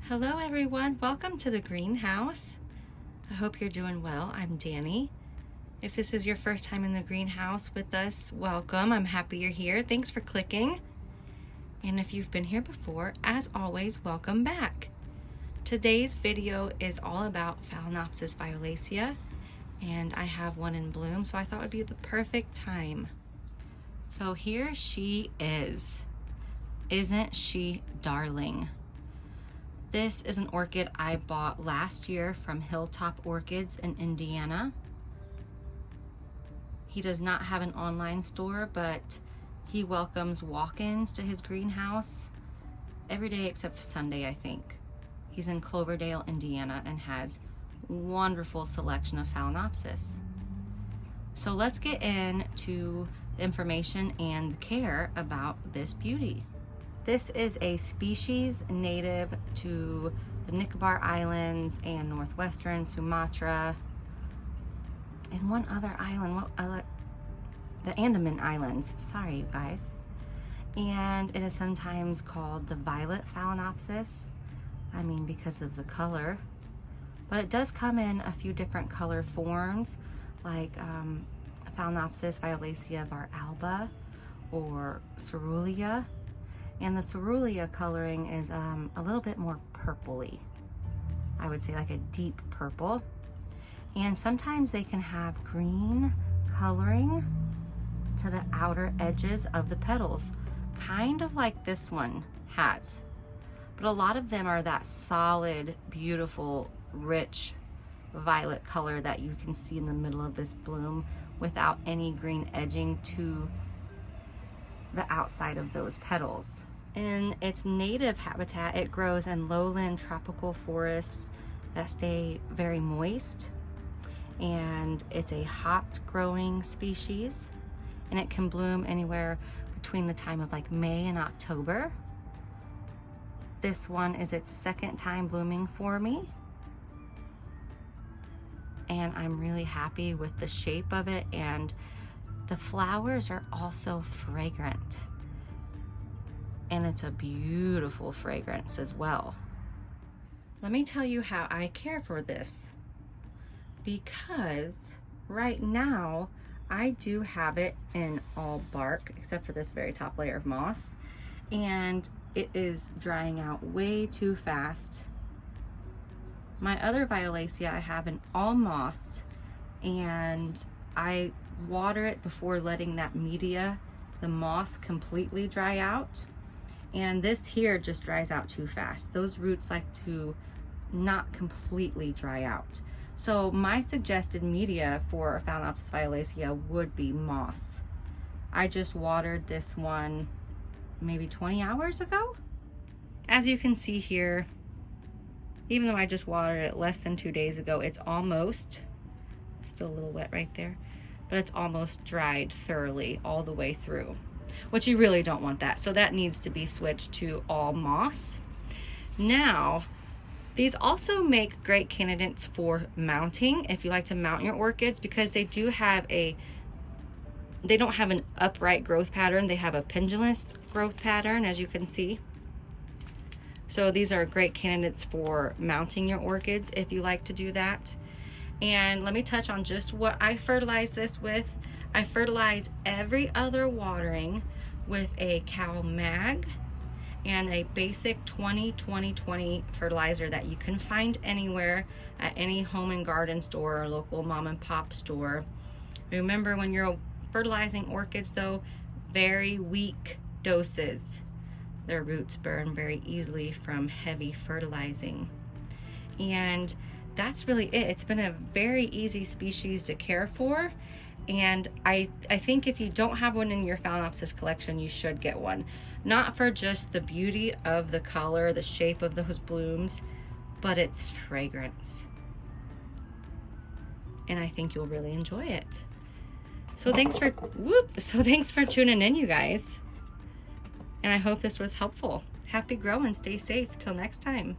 Hello everyone, welcome to the greenhouse. I hope you're doing well. I'm Danny. If this is your first time in the greenhouse with us, welcome. I'm happy you're here. Thanks for clicking. And if you've been here before, as always, welcome back. Today's video is all about Phalaenopsis Violacea, and I have one in bloom, so I thought it would be the perfect time. So here she is. Isn't she darling? This is an orchid I bought last year from Hilltop Orchids in Indiana. He does not have an online store, but he welcomes walk-ins to his greenhouse every day except for Sunday, I think. He's in Cloverdale, Indiana, and has wonderful selection of Phalaenopsis. So let's get into the information and the care about this beauty. This is a species native to the Nicobar Islands and northwestern Sumatra and one other island, the Andaman Islands. Sorry, you guys. And it is sometimes called the violet Phalaenopsis. I mean, because of the color. But it does come in a few different color forms, like Phalaenopsis Violacea var alba or Cerulean. And the Cerulean coloring is a little bit more purpley. I would say like a deep purple. And sometimes they can have green coloring to the outer edges of the petals, kind of like this one has. But a lot of them are that solid, beautiful, rich violet color that you can see in the middle of this bloom without any green edging to the outside of those petals. In its native habitat, it grows in lowland tropical forests that stay very moist, and it's a hot growing species, and it can bloom anywhere between the time of like May and October. This one is its second time blooming for me, and I'm really happy with the shape of it, and the flowers are also fragrant. And it's a beautiful fragrance as well. Let me tell you how I care for this. Because right now, I do have it in all bark, except for this very top layer of moss. And it is drying out way too fast. My other Violacea I have in all moss, and I water it before letting that media, the moss, completely dry out. And this here just dries out too fast. Those roots like to not completely dry out. So my suggested media for Phalaenopsis Violacea would be moss. I just watered this one maybe 20 hours ago. As you can see here, even though I just watered it less than 2 days ago, it's almost, still a little wet right there, but it's almost dried thoroughly all the way through, which you really don't want that. So that needs to be switched to all moss. Now, these also make great candidates for mounting if you like to mount your orchids, because they do have they don't have an upright growth pattern. They have a pendulous growth pattern, as you can see. So these are great candidates for mounting your orchids if you like to do that. And let me touch on just what I fertilize this with. I fertilize every other watering with a cow mag and a basic 20-20-20 fertilizer that you can find anywhere at any home and garden store or local mom and pop store. Remember, when you're fertilizing orchids though, very weak doses. Their roots burn very easily from heavy fertilizing. And that's really it. It's been a very easy species to care for. And I think if you don't have one in your Phalaenopsis collection, you should get one. Not for just the beauty of the color, the shape of those blooms, but its fragrance. And I think you'll really enjoy it. So thanks for tuning in, you guys. And I hope this was helpful. Happy growing, stay safe. Till next time.